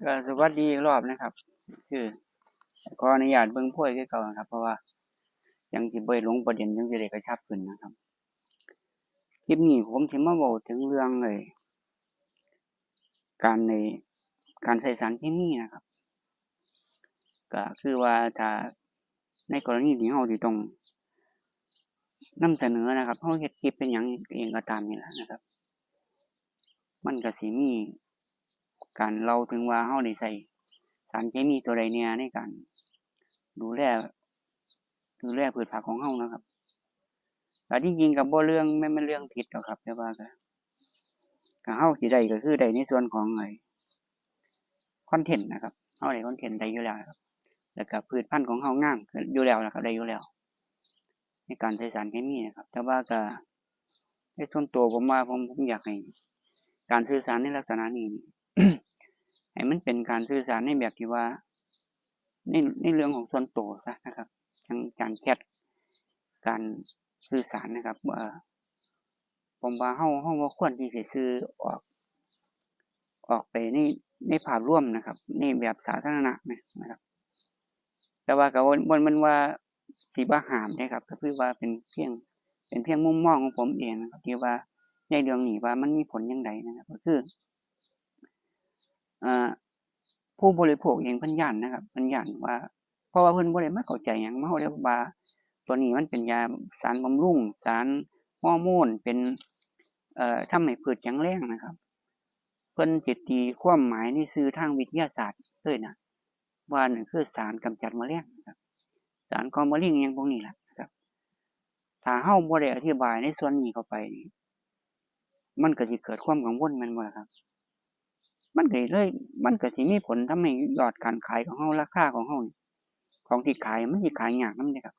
ก็สวัสดีอีกรอบนะครับคือขออนุญาตเบิ่งโพยคือเก่านะครับเพราะว่ายังสิบ่ได้ลงประเด็นยังสิได้กระชับขึ้นนะครับคลิปนี้ผมสิมาเว้าถึงเรื่องการในการใช้สารเคมีนะครับก็คือว่าถ้าในกรณีที่เราสิต้องนำเสนอนะครับเราเฮ็ดคลิปเป็นหยังเองก็ตามนี่ล่ะนะครับมันก็สิมีการเล่าถึงว่าเราได้ใช้สารเคมีตัวใดแหน่ในการดูแลพืชผักของเรานะครับแต่จริงๆก็บ่เรื่องแม่นเรื่องผิดดอกครับแต่ว่าก็เฮาสิได้ก็คือได้ในส่วนของคอนเทนต์นะครับเฮาได้คอนเทนต์ได้อยู่แล้วครับแล้วก็พืชพันธุ์ของเฮางามอยู่แล้วนะครับได้อยู่แล้วในการใช้สารเคมีนะครับแต่ว่าก็ในส่วนตัวผมว่าผมอยากให้การสื่อสารในลักษณะนี้ ให้มันเป็นการสื่อสารในแบบที่ว่าในเรื่องของส่วนตัวซะนะครับทั้งการแชตการสื่อสารนะครับผมว่าเฮาบ่ควรที่สิสื่อออกไปในภาพรวมนะครับในแบบสาธารณะนะครับแต่ว่าก็บ่แม่นว่าสิบ่ห้ามเดะครับก็คือว่าเป็นเพียงมุมมองของผมเองนะครับที่ว่าในเรื่องนี้ว่ามันมีผลจั่งใดนะครับก็คืออ่าผู้บริโภคเองเพิ่นย้านนะครับเพิ่นย้านว่าเพราะว่าเพิ่นบ่ได้มาเข้าใจหยังมาเรียกว่าตัวนี้มันเป็นยาสารบำรุงสารฮอร์โมนเป็นทำให้พืชแข็งแรงนะครับเพิ่นสิตีความหมายในชื่อทางวิทยาศาสตร์เลยนะว่านั่นคือสารกำจัดแมลงนะครับสารคอมเมอริงอิหยังพวกนี้ล่ะนะครับถ้าเฮาบ่ได้อธิบายในส่วนนี้เข้าไปมันก็สิเกิดความกังวลแม่นบ่ล่ะครับมันก็สิมีผลทำให้ยอดการขายของเฮาราคาของเฮานี่ของที่ขายมันสิขายยากนำเดะครับ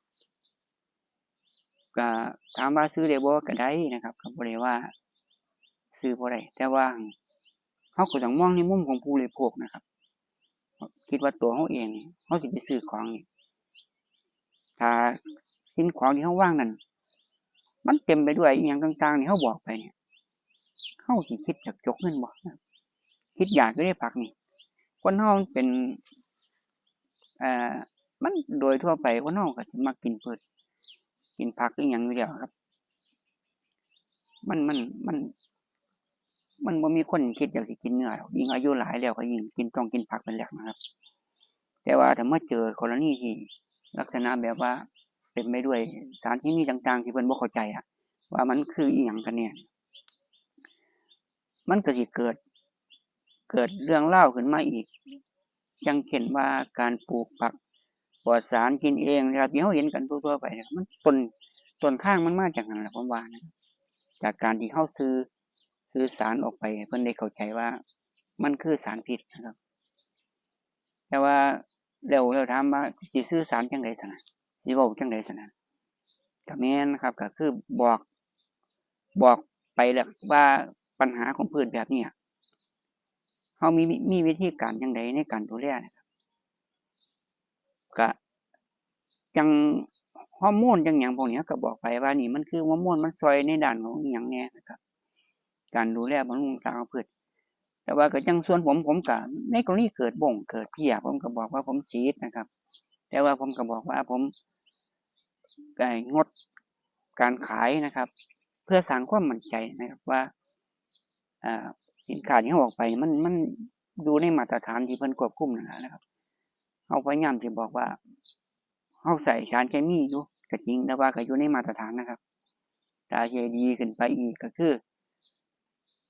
ก็ถามว่าซื้อได้บ่ก็ได้นะครับก็บ่ได้ว่าซื้อบ่ได้แต่ว่าเฮาก็ต้องมองในมุมของผู้บริโภคนะครับคิดว่าตัวเฮาเองนี่เฮาสิไปซื้อของนี่ถ้าสิ่งของที่เฮาวางนั่นมันเต็มไปด้วยอิหยังต่างๆที่เฮาบอกไปเนี่ยเฮาสิคิดอยากจกเงินบ่คิดอยากอยู่เดะผักนี่คนเฮามันเป็นอ่ามันโดยทั่วไปคนเฮาก็สิมักกินพืชกินผักอิหยังอยู่แล้วครับมันมันมันมันบ่มีคนคิดอยากสิกินเนื้อดอกยิ่งอายุหลายแล้วก็ยิ่งต้องกินผักเป็นหลักนะครับแต่ว่าถ้ามาเจอกรณีที่ลักษณะแบบว่าเต็มไปด้วยสารเคมีต่างๆที่เพิ่นบ่เข้าใจว่ามันคืออิหยังกันแน่มันก็สิเกิดเรื่องราวขึ้นมาอีกอย่างเช่นว่าการปลูกผักปลอดสารกินเองนะครับที่เฮาเห็นกันทั่วๆไปนะครับมันต้นทางมันมาจากนั่นล่ะผมว่านะจากการที่เฮาสื่อสารออกไปให้เพิ่นได้เข้าใจว่ามันคือสารพิษนะครับแต่ว่าแล้วถามว่าสิสื่อสารจั่งใดซั่นน่ะสิเว้าจั่งใดซั่นน่ะก็แม่นครับก็คือบอกไปแล้วว่าปัญหาของพืชแบบเนี้ยเฮามีวิธีการจั่งใดในการดูแลนะครับก็จั่งฮอร์โมนจั่งหยังพวกเนี้ยก็บอกไปว่านี่มันคือฮอร์โมนมันช่วยในด้านของอิหยังแหน่นะครับการดูแลบำรุงรักษาของพืชแต่ว่าก็จั่งส่วนผมก็ในกรณีเกิดบ้งเกิดเพี้ยผมก็บอกว่าผมฉีดนะครับแต่ว่าผมก็บอกว่าผมก็ให้งดการขายนะครับเพื่อสร้างความมั่นใจนะครับว่าสินค้าที่เฮาออกไปมันอยู่ในมาตรฐานที่เพิ่นควบคุมนั่นล่ะนะครับเฮาพยายามสิบอกว่าเฮาใส่สารเคมีอยู่ก็จริงแต่ว่าก็อยู่ในมาตรฐานนะครับถ้าสิให้ดีขึ้นไปอีกก็คือ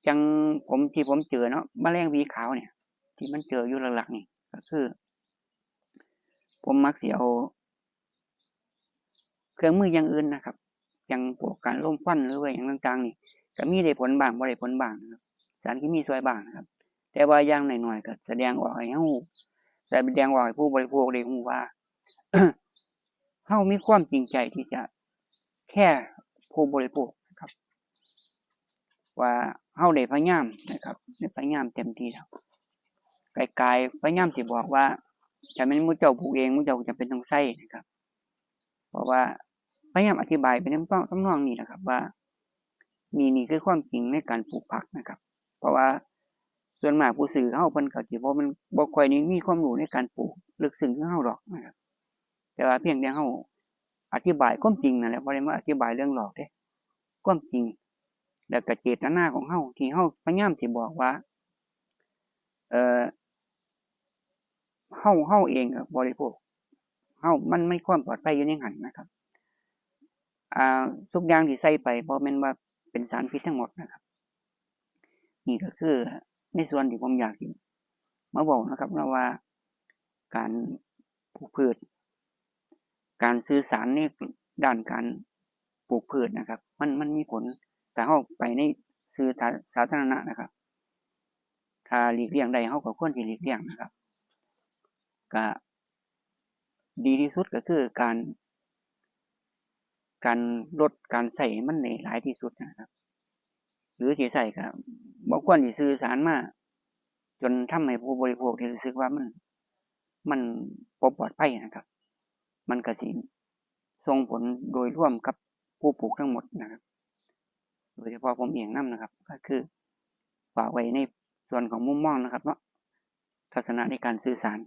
จั่งที่ผมเจอเนาะแมลงหวีขาวเนี่ยที่มันเจออยู่หลักๆนี่ก็คือผมมักสิเอาเครื่องมืออย่างอื่นนะครับอย่างพวกการลมควันหรือว่าหยังต่างๆนี่ก็มีได้ผลบ้างบ่ได้ผลบ้างนะครับสารเคมีช่วยบ้างนะครับแต่ว่าอย่างน้อยๆก็แสดงออกให้เฮาแสดงออกให้ผู้บริโภคได้รู้ว่า เฮามีความจริงใจที่จะแคร์ผู้บริโภคนะครับว่าเฮาได้พยายามนะครับได้พยายามเต็มที่แล้วไกลๆพยายามสิบอกว่าถ้าแม่นหมู่เจ้าปลูกเองหมู่เจ้าก็จำเป็นต้องใช้นะครับเพราะว่าพยายามอธิบายไปทำนองนี้แหละครับว่านี่คือความจริงในการปลูกผักนะครับเพราะว่า ส่วนมากผู้ซื้อเฮาเพิ่นก็สิบ่ค่อยได้มีความรู้ในการปลูกลึกซึ้งคือเฮาดอกนะครับแต่ว่าเพียงแต่เฮาอธิบายความจริงนั่นแหละบ่ได้มาอธิบายเรื่องหลอกเด้ความจริงแล้วก็เจตนาของเฮาที่เฮาพยายามสิบอกว่าเฮาเองก็บริโภคเฮามันมีความปลอดภัยอยู่ในหั้นนะครับทุกอย่างที่ใส่ไปบ่แม่นว่าเป็นสารพิษทั้งหมดนะครับนี่ก็คือในส่วนที่ผมอยากสิมาเว้านะครับว่าการปลูกพืชการสื่อสารในด้านการปลูกพืชนะครับมันมีผลถ้าเฮาไปในสื่อสาธารณะนะครับถ้าหลีกเลี่ยงได้เฮาก็ควรสิหลีกเลี่ยงนะครับก็ดีที่สุดก็คือการลดการใช้มันให้หลายที่สุดนะครับหรือสิใช้ก็บ่ควรสิสื่อสารมาจนทำให้ผู้บริโภคที่รู้สึกว่ามันบ่ปลอดภัยนะครับมันก็สิส่งผลโดยรวมกับผู้ปลูกทั้งหมดนะครับโดยเฉพาะผมเองนำนะครับก็คือฝากไว้ในส่วนของมุมมองนะครับเนาะทัศนะในการสื่อสาร